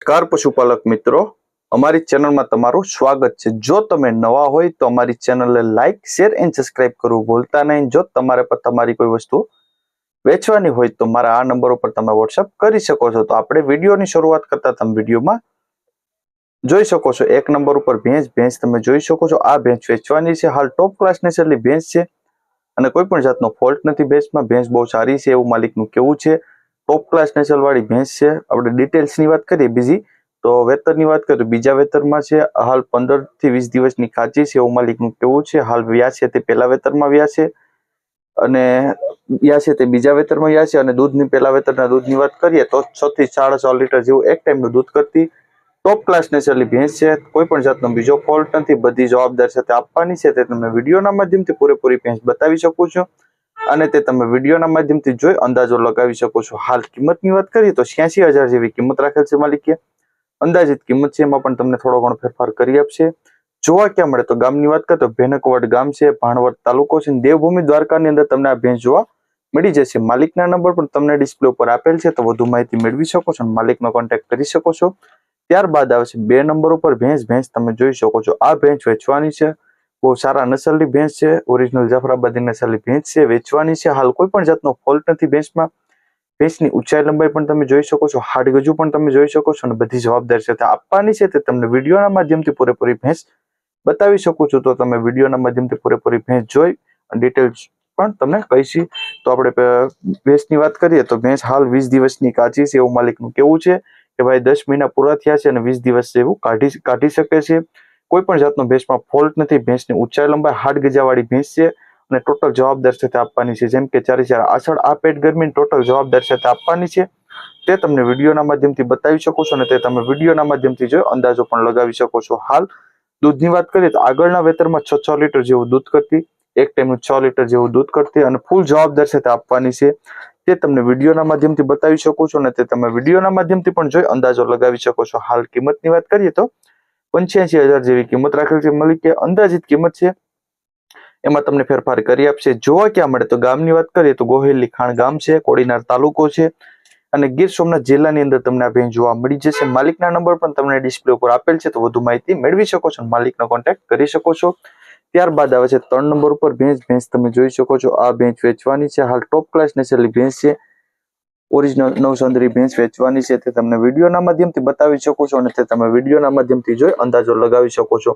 નમસ્કાર પશુપાલક મિત્રો, અમારી ચેનલમાં તમારું સ્વાગત છે। જો તમે નવા હોય તો અમારી ચેનલને લાઈક, શેર એન્ડ સબસ્ક્રાઇબ કરવું ભૂલતા નહીં। જો તમારે પર તમારી કોઈ વસ્તુ વેચવાની હોય તો મારા આ નંબર ઉપર તમે વોટ્સઅપ કરી શકો છો। તો આપણે વિડીયોની શરૂઆત કરતા તમે વિડીયોમાં જોઈ શકો છો એક નંબર ઉપર ભેંસ તમે જોઈ શકો છો। આ ભેંસ વેચવાની છે। હાલ ટોપ ક્લાસ નસલની ભેંસ છે અને કોઈ પણ જાતનો ફોલ્ટ નથી ભેંસમાં। ભેંસ બહુ સારી છે એવું માલિકનું કહેવું છે। ટોપ ક્લાસ નસલ વાળી ભેંસ છે। આપણે ડિટેલ્સની વાત કરીએ બીજી તો વેતરની વાત કરીએ તો બીજા વેતરમાં છે। હાલ 15 થી 20 દિવસની કાચી છે એવું માલિકનું કહેવું છે। હાલ વ્યા છે તે પહેલા વેતરમાં વ્યા છે અને વ્યા છે તે બીજા વેતરમાં વ્યા છે અને દૂધની પહેલા વેતરના દૂધની વાત કરીએ તો 6 થી 4.5 લીટર જેવું એક ટાઈમનું દૂધ કરતી ટોપ ક્લાસ નસલની ભેંસ છે। કોઈ પણ જાતનો બીજો ફોલ્ટ નથી, બધી જવાબદાર સાથે આપવાની છે। તે તમને વિડીયોના માધ્યમથી પૂરેપૂરી ભેંસ બતાવી શકું છું અને તે તમે વિડીયોના માધ્યમથી જોઈ અંદાજો લગાવી શકો છો। હાલ કિંમતની વાત કરીએ તો 86,000 જેવી કિંમત રાખેલ છે માલિકે। અંદાજિત કિંમત છે એમાં પણ તમને થોડો ઘણો ફેરફાર કરી આપશે। જોવા ક્યાં મળે તો ગામની વાત કરીએ તો ભેનકવડ ગામ છે, ભાણવડ તાલુકો છે, દેવભૂમિ દ્વારકાની અંદર તમને આ ભેંસ જોવા મળી જશે। માલિકના નંબર પણ તમને ડિસ્પ્લે ઉપર આપેલ છે તો વધુ માહિતી મેળવી શકો છો અને માલિકનો કોન્ટેક્ટ કરી શકો છો। ત્યારબાદ આવે છે 2 નંબર ઉપર ભેંસ તમે જોઈ શકો છો। આ ભેંસ વેચવાની છે। બહુ સારા નસલની ભેંસ છે, ઓરિજિનલ જાફરાબાદી નસલની ભેંસ છે, વેચવાની છે। હાલ કોઈ પણ જાતનો ફોલ્ટ નથી ભેંસમાં। ભેંસની ઊંચાઈ લંબાઈ પણ તમે જોઈ શકો છો, હાડ ગજુ પણ તમે જોઈ શકો છો અને બધી જવાબદારી સાથે આપવાની છે તે તમને વિડીયોના માધ્યમથી પૂરેપૂરી ભેંસ બતાવી શકું છું। તો તમે વિડીયોના માધ્યમથી પૂરેપૂરી ભેંસ જોઈ ડિટેલ્સ પણ તમને કહીશી। તો આપણે ભેંસની વાત કરીએ તો ભેંસ હાલ 20 દિવસની કાચી છે એવું માલિકનું કહેવું છે કે ભાઈ 10 મહિના પૂરા થયા છે અને 20 દિવસ જેવું કાઢી શકે છે। કોઈ પણ જાતનો ભેંસમાં ફોલ્ટ નથી। ભેંસની ઊંચાઈ લંબાઈ હાડ ગજાવાળી ભેંસ છે અને ટોટલ જવાબદાર સાથે આપવાની છે। જેમ કે 4 આછળ આ પેટ ગરમીની ટોટલ જવાબદાર સાથે આપવાની છે તે તમને વિડીયોના માધ્યમથી બતાવી શકો છો અને તે તમે વિડીયોના માધ્યમથી જોઈ અંદાજો પણ લગાવી શકો છો। હાલ દૂધની વાત કરીએ તો આગળના વેતરમાં 6 લીટર જેવું દૂધ કરતી, એક ટાઈમનું 6 લીટર જેવું દૂધ કરતી અને ફૂલ જવાબદાર સાથે આપવાની છે તે તમને વિડીયોના માધ્યમથી બતાવી શકો છો અને તે તમે વિડીયોના માધ્યમથી પણ જોઈ અંદાજો લગાવી શકો છો। હાલ કિંમતની વાત કરીએ તો 85,000 જેવી કિંમત રાખેલ છે માલિકે। અંદાજિત કિંમત છે એમાં તમને ફેરફાર કરી આપશે। જોવા ક્યાં મળે તો ગામની વાત કરીએ તો ગોહેલી ખાણ ગામ છે, કોડીનાર તાલુકો છે અને ગીર સોમનાથ જિલ્લાની અંદર તમને આ ભેંસ જોવા મળી જશે। માલિકના નંબર પણ તમને ડિસ્પ્લે ઉપર આપેલ છે તો વધુ માહિતી મેળવી શકો છો, માલિકનો કોન્ટેક્ટ કરી શકો છો। ત્યારબાદ આવે છે 3 નંબર ઉપર ભેંસ તમે જોઈ શકો છો। આ ભેંસ વેચવાની છે। હાલ ટોપ ક્લાસ નસલની ભેંસ છે, ઓરિજિનલ નવસંદરી ભેંસ વેચવાની છે તે તમને વિડીયોના માધ્યમથી બતાવી શકો છો અને તે તમે વિડીયોના માધ્યમથી જોઈ અંદાજો લગાવી શકો છો।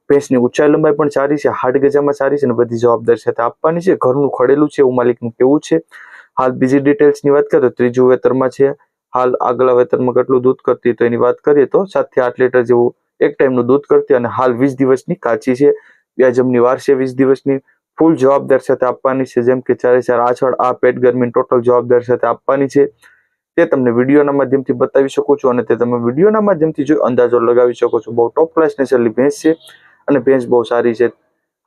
ભેંસની ઊંચાઈ લંબાઈ પણ સારી છે, હાડ ગજામાં સારી છે અને બધી જવાબદારી સાથે આપવાની છે। ઘરનું ખડેલું છે એવું માલિકનું કહેવું છે। હાલ બીજી ડિટેલ્સની વાત કરીએ તો ત્રીજું વેતરમાં છે। હાલ આગલા વેતરમાં કેટલું દૂધ કરતી તો એની વાત કરીએ તો 7 થી 8 લીટર જેવું એક ટાઈમનું દૂધ કરતી અને હાલ 20 દિવસની કાચી છે। વ્યાજમની વાર છે 20 દિવસની, ફૂલ જવાબદાર સાથે આપવાની છે। જેમ કે 4 આછળ આ પેટ ગરમીની ટોટલ જવાબદાર સાથે આપવાની છે તે તમને વિડીયોના માધ્યમથી બતાવી શકો છો અને તે તમે વિડીયોના માધ્યમથી જોઈ અંદાજો લગાવી શકો છો। બહુ ટોપ ક્લાસ નસલની ભેંસ છે અને ભેંસ બહુ સારી છે।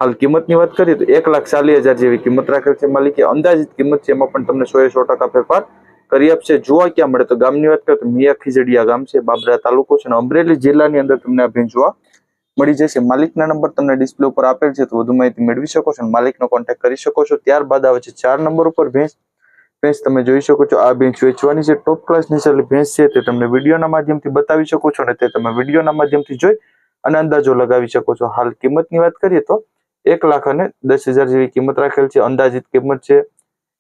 હાલ કિંમતની વાત કરીએ તો 1,40,000 જેવી કિંમત રાખેલ છે માલિકે। અંદાજિત કિંમત છે એમાં પણ તમને 100% ફેરફાર કરી આપશે। જોવા ક્યાં મળે તો ગામની વાત કરીએ તો મિયા ખીજડીયા ગામ છે, બાબરા તાલુકો છે અને અમરેલી જિલ્લાની અંદર તમને આ ભેંસ જોવા મળી જશે। માલિકના નંબર તમને ડિસ્પ્લે ઉપર આપેલ છે તો વધુ માહિતી મેળવી શકો છો અને માલિકનો કોન્ટેક્ટ કરી શકો છો। ત્યારબાદ આવે છે 4 નંબર ઉપર ભેંસ તમે જોઈ શકો છો। આ ભેંસ વેચવાની છે, ટોપ ક્લાસ નસલની ભેંસ છે તે તમને વિડીયોના માધ્યમથી બતાવી શકો છો અને તે તમે વિડીયોના માધ્યમથી જોઈ અને અંદાજો લગાવી શકો છો। હાલ કિંમતની વાત કરીએ તો 1,10,000 જેવી કિંમત રાખેલ છે। અંદાજિત કિંમત છે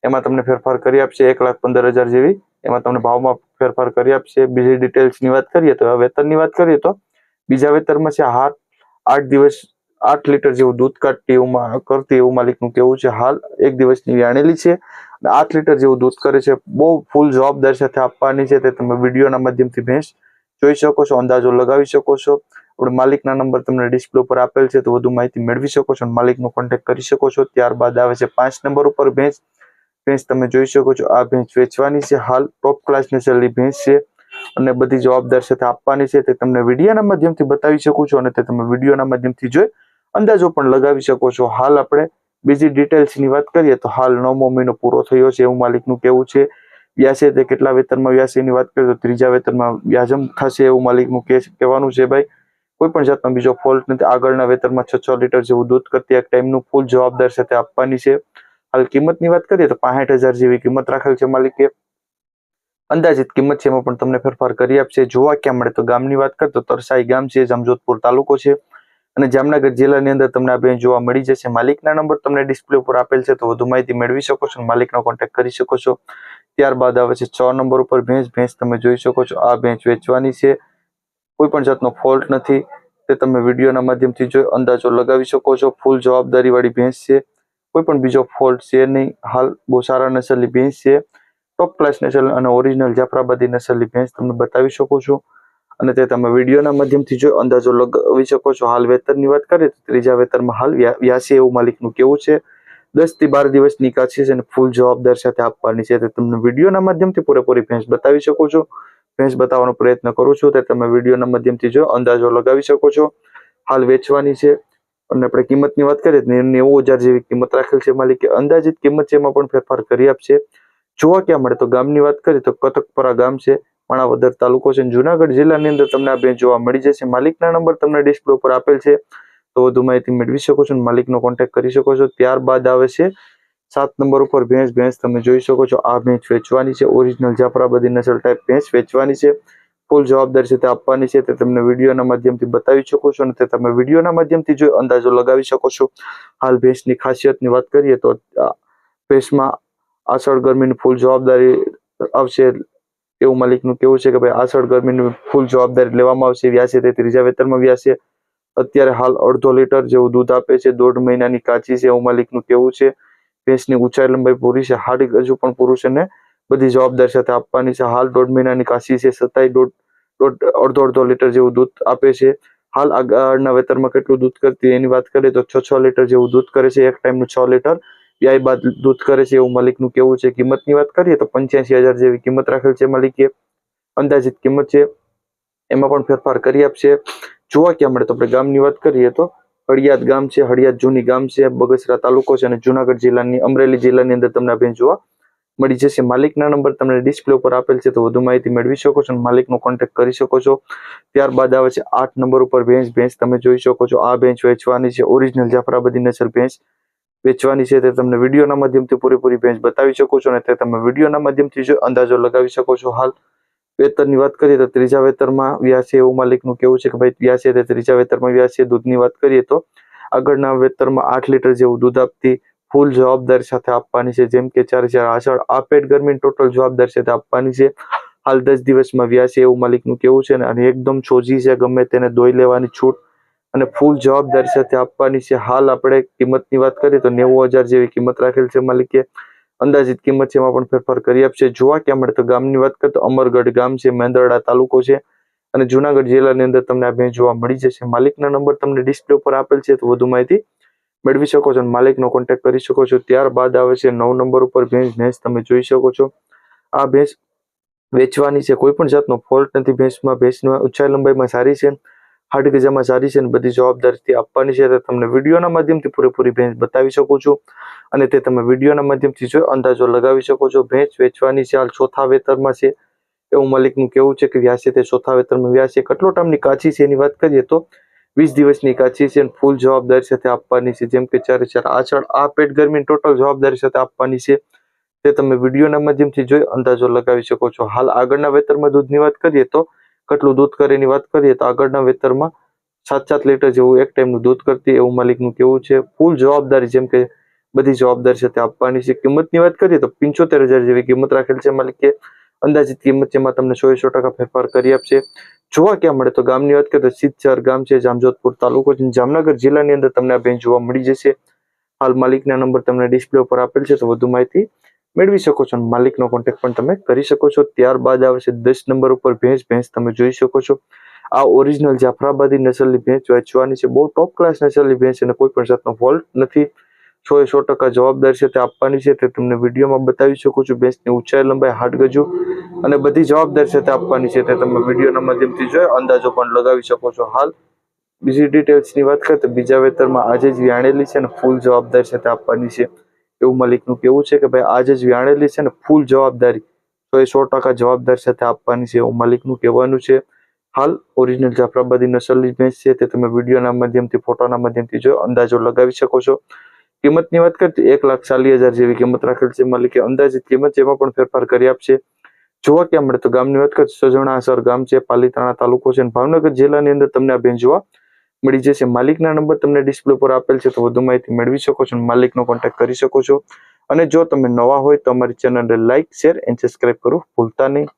એમાં તમને ફેરફાર કરી આપશે 1,15,000 જેવી, એમાં તમને ભાવમાં ફેરફાર કરી આપશે। બીજી ડિટેલ્સની વાત કરીએ તો વેતનની વાત કરીએ તો બીજા વેતરમાં છે 8 દિવસ 8 લીટર જેવું દૂધ કરતી એવું માલિકનું કહેવું છે। હાલ 1 દિવસની વ્યાણેલી છે અને 8 લીટર જેવું દૂધ કરે છે। બહુ ફૂલ જવાબદાર સાથે આપવાની છે તે તમે વિડીયોના માધ્યમથી ભેંસ જોઈ શકો છો, અંદાજો લગાવી શકો છો। આપણે માલિકના નંબર તમને ડિસ્પ્લે ઉપર આપેલ છે તો વધુ માહિતી મેળવી શકો છો અને માલિકનો કોન્ટેક્ટ કરી શકો છો। ત્યારબાદ આવે છે 5 નંબર ઉપર ભેંસ તમે જોઈ શકો છો। આ ભેંસ વેચવાની છે। હાલ ટોપ ક્લાસ નસલની ભેંસ છે અને બધી જવાબદાર સાથે આપવાની છે તે તમને વિડીયોના માધ્યમથી બતાવી શકો છો અને તે તમે વિડીયોના માધ્યમથી જોઈ અંદાજો પણ લગાવી શકો છો। હાલ આપણે બીજી ડિટેલ્સની વાત કરીએ તો હાલ 9મો મહિનો પૂરો થયો છે એવું માલિકનું કહેવું છે। વ્યાસે તે કેટલા વેતનમાં વ્યાસે એની વાત કરીએ તો ત્રીજા વેતનમાં વ્યાજમ થશે એવું માલિકનું કહેવાનું છે। ભાઈ કોઈ પણ જાતનો બીજો ફોલ્ટ નથી। આગળના વેતરમાં 6 લીટર જેવું દૂધ કરતી એક ટાઈમનું ફૂલ જવાબદાર સાથે આપવાની છે। હાલ કિંમતની વાત કરીએ તો 65,000 જેવી કિંમત રાખેલ છે માલિકે। અંદાજિત કિંમત છે એમાં પણ તમને ફેરફાર કરી આપશે. જોવા ક્યાં મળે તો ગામની વાત કરીએ તો તરસાઈ ગામ છે, જામજોધપુર તાલુકો છે અને જામનગર જિલ્લાની અંદર તમને આ ભેંસ જોવા મળી જશે. માલિકના નંબર તમને ડિસ્પ્લે ઉપર આપેલ છે, તો વધુ માહિતી મેળવી શકો છો, માલિકનો કોન્ટેક્ટ કરી શકો છો. ત્યારબાદ આવે છે 6 નંબર ઉપર ભેંસ તમે જોઈ શકો છો. આ ભેંસ વેચવાની છે, કોઈ પણ જાતનો ફોલ્ટ નથી, તે તમે વિડીયોના માધ્યમથી જોઈ અંદાજો લગાવી શકો છો. ફૂલ જવાબદારી વાળી ભેંસ છે, કોઈ પણ બીજો ફોલ્ટ છે નહીં. હાલ બહુ સારા નસલની ભેંસ છે, ટોપ ક્લાસ નસલ અને ઓરિજિનલ જાફરાબાદી નસલની ભેંસ તમને બતાવી શકો છો અને તે તમે વિડીયોના માધ્યમથી જોઈ અંદાજો લગાવી શકો છો. હાલ વેતરની વાત કરીએ તો ત્રીજા વેતરમાં હાલ વ્યાસી એવું માલિકનું કેવું છે. 10 થી 12 દિવસની કાચી છે અને ફૂલ જવાબદાર સાથે આપવાની છે, તે તમને વિડીયોના માધ્યમથી પૂરેપૂરી ભેંસ બતાવી શકો છો. ભેંસ બતાવવાનો પ્રયત્ન કરું છું, તે તમે વિડીયોના માધ્યમથી જો અંદાજો લગાવી શકો છો. હાલ વેચવાની છે અને આપણે કિંમતની વાત કરીએ તો 90,000 જેવી કિંમત રાખેલ છે માલિકે. અંદાજિત કિંમત છે એમાં પણ ફેરફાર કરી આપશે. જોવા ક્યાં મળે તો ગામની વાત કરીએ તો કતકપરા ગામ છે, માણાવદર તાલુકો છે, જુનાગઢ જિલ્લાની અંદર તમને આ ભેંસ જોવા મળી જશે. માલિકના નંબર તમને ડિસ્પ્લે ઉપર આપેલ છે, તો વધુ માહિતી મેળવી શકો છો અને માલિકનો કોન્ટેક્ટ કરી શકો છો. ત્યારબાદ આવે છે 7 નંબર ઉપર ભેંસ તમે જોઈ શકો છો. આ ભેંસ વેચવાની છે, ઓરિજિનલ જાફરાબાદી નસલ ટાઈપ ભેંસ વેચવાની છે, ફૂલ જવાબદારી સાથે આપવાની છે, તે તમને વિડીયોના માધ્યમથી બતાવી શકો છો અને તે તમે વિડીયોના માધ્યમથી જોઈ અંદાજો લગાવી શકો છો. હાલ ભેંસની ખાસિયતની વાત કરીએ તો ભેંસમાં આષાઢ ગરમીની ફૂલ જવાબદારી આવશે એવું માલિકનું કેવું છે કે ભાઈ આષાઢ ગરમીની ફૂલ જવાબદારી લેવામાં આવશે. વ્યાસે તે ત્રીજા વેતરમાં વ્યાસે. અત્યારે હાલ 1.5 લીટર જેવું દૂધ આપે છે, 1.5 મહિનાની કાચી છે એવું માલિકનું કેવું છે. ભેંસની ઊંચાઈ લંબાઈ પૂરી છે, હાડી હજુ પણ પૂરું છે ને બધી જવાબદારી સાથે આપવાની છે. હાલ 1.5 મહિનાની કાચી છે, છતાંય અડધો લીટર જેવું દૂધ આપે છે. હાલ આગળના વેતરમાં કેટલું દૂધ કરતી એની વાત કરીએ તો 6 લીટર જેવું દૂધ કરે છે, એક ટાઈમનું 6 લીટર વ્યાય બાદ દૂધ કરે છે એવું માલિકનું કેવું છે. કિંમતની વાત કરીએ તો 85,000 જેવી કિંમત રાખેલ છે માલિકે. અંદાજિત કિંમત છે એમાં પણ ફેરફાર કરી આપશે. જોવા ક્યાં મળે તો આપણે ગામની વાત કરીએ તો હળિયાદ ગામ છે, હળિયાદ જૂની ગામ છે, બગસરા તાલુકો છે અને જુનાગઢ જિલ્લાની અમરેલી જિલ્લાની અંદર તમને આ ભેંસ જોવા મળી જશે. માલિકના નંબર તમને ડિસ્પ્લે ઉપર આપેલ છે, તો વધુ માહિતી મેળવી શકો છો અને માલિકનો કોન્ટેક્ટ કરી શકો છો. ત્યારબાદ આવે છે 8 નંબર ઉપર ભેંસ તમે જોઈ શકો છો. આ ભેંસ વેચવાની છે, ઓરિજિનલ જાફરાબાદી નસલ ભેંસ વેચવાની છે, તે તમને વિડીયોના માધ્યમથી પૂરેપૂરી ભેંસ બતાવી શકો છો અને તે તમે વિડીયોના માધ્યમથી જો અંદાજો લગાવી શકો છો. હાલ વેતરની વાત કરીએ તો ત્રીજા વેતરમાં વ્યાસે એવું માલિકનું કેવું છે કે ભાઈ વ્યાસે તે ત્રીજા વેતરમાં વ્યાસે. દૂધની વાત કરીએ તો આગળના વેતરમાં 8 લીટર જેવું દૂધ આપતી ફૂલ જવાબદારી સાથે આપવાની છે, જેમ કે 4 આષાઢ આ પેટ ગરમી ટોટલ જવાબદારી સાથે આપવાની છે. હાલ 10 દિવસમાં વ્યાસે એવું માલિકનું કેવું છે અને એકદમ ચોજી છે, ગમે તેને દોઈ લેવાની છૂટ અને ફૂલ જવાબદારી સાથે આપવાની છે. હાલ આપણે કિંમતની વાત કરીએ તો 90,000 જેવી કિંમત રાખેલ છે માલિકે. અંદાજિત કિંમત છે એમાં પણ ફેરફાર કરી આપશે. જોવા ક્યાં મળે તો ગામની વાત કરીએ તો અમરગઢ ગામ છે, મેંદરડા તાલુકો છે અને જુનાગઢ જિલ્લાની અંદર તમને આ ભેંસ જોવા મળી જશે. માલિકના નંબર તમને ડિસ્પ્લે ઉપર આપેલ છે, તો વધુ માહિતી મેળવી શકો છો અને માલિકનો કોન્ટેક્ટ કરી શકો છો. ત્યારબાદ આવે છે 9 નંબર ઉપર ભેંસ તમે જોઈ શકો છો. આ ભેંસ વેચવાની છે, કોઈ પણ જાતનો ફોલ્ટ નથી ભેંસમાં. ભેંસની ઊંચાઈ લંબાઈમાં સારી છે, હાડી ગજામાં સારી છે અને બધી જવાબદારીથી આપવાની છે, તે તમને વિડીયોના માધ્યમથી પૂરેપૂરી ભેંસ બતાવી શકો છો અને તે તમે વિડીયોના માધ્યમથી જો અંદાજો લગાવી શકો છો. ભેંસ વેચવાની છે, હાલ 4થા વેતરમાં છે એવું માલિકનું કેવું છે કે વ્યાસે તે 4થા વેતરમાં વ્યાસે. કેટલો ટાઈમની કાચી છે એની વાત કરીએ તો 20 દિવસની કાચી છે અને ફૂલ જવાબદારી સાથે આપવાની છે, જેમ કે 4 આષાઢ આ પેટ ગરમી ટોટલ જવાબદારી સાથે આપવાની છે, તે તમે વિડીયોના માધ્યમથી જોઈ અંદાજો લગાવી શકો છો. હાલ આગળના વેતરમાં દૂધની વાત કરીએ તો કેટલું દૂધ કરે એની વાત કરીએ તો આગળના વેતરમાં 7 લીટર જેવું એક ટાઈમનું દૂધ કરતી એવું માલિકનું કેવું છે. ફૂલ જવાબદારી જેમ કે બધી જવાબદારી સાથે આપવાની છે. કિંમતની વાત કરીએ તો 75,000 જેવી કિંમત રાખેલ છે માલિકે. અંદાજિત કિંમત જેમાં તમને 100% ફેરફાર કરી આપશે. જોવા ક્યાં મળે તો ગામની વાત કરીએ તો સિદ્ધચર ગામ છે, જામજોધપુર તાલુકો છે, જામનગર જિલ્લાની અંદર તમને આ ભેંસ જોવા મળી જશે. હાલ માલિકના નંબર તમને ડિસ્પ્લે ઉપર આપેલ છે, તો વધુ માહિતી મેળવી શકો છો અને માલિકનો કોન્ટેક્ટ પણ તમે કરી શકો છો. ત્યારબાદ આવે છે 10 નંબર ઉપર ભેંસ તમે જોઈ શકો છો. આ ઓરિજિનલ જાફરાબાદી નસલની ભેંસ વેચવાની છે, બહુ ટોપ ક્લાસ નસલની ભેંસ અને કોઈ પણ જાતનો ફોલ્ટ નથી. 100% જવાબદારી સાથે આપવાની છે, તે તમને વિડીયોમાં બતાવી શકો છો. ભેંસની ઊંચાઈ લંબાઈ હાડ ગજુ અને બધી જવાબદારી સાથે આપવાની છે, તે તમે વિડીયોના માધ્યમથી જોઈ અંદાજો પણ લગાવી શકો છો. હાલ બીજી ડિટેલ્સની વાત કરીએ તો બીજા વેતરમાં આજે જ વ્યાણેલી છે અને ફૂલ જવાબદારી સાથે આપવાની છે એવું માલિકનું કેવું છે કે ભાઈ આજે જ વ્યાણેલી છે ને ફૂલ જવાબદારી 100% જવાબદારી સાથે આપવાની છે એવું માલિકનું કહેવાનું છે. હાલ ઓરિજિનલ જાફરાબાદી નસલની ભેંસ છે, તે તમે વિડીયોના માધ્યમથી ફોટોના માધ્યમથી જો અંદાજો લગાવી શકો છો. કિંમતની વાત કરીએ તો 1,40,000 જેવી કિંમત રાખેલ છે માલિકે. અંદાજિત કિંમત જેમાં પણ ફેરફાર કરી આપશે. જોવા ક્યાં મળે તો ગામની વાત કરીએ સજણાસર ગામ છે, પાલીતાણા તાલુકો છે અને ભાવનગર જિલ્લાની અંદર તમને આ ભેંસ જોવા મળી જશે. માલિકના નંબર તમને ડિસ્પ્લે પર આપેલ છે, તો વધુ માહિતી મેળવી શકો છો અને માલિકનો કોન્ટેક્ટ કરી શકો છો. અને જો તમે નવા હોય તો અમારી ચેનલને લાઇક, શેર એન્ડ સબસ્ક્રાઇબ કરવું ભૂલતા નહીં.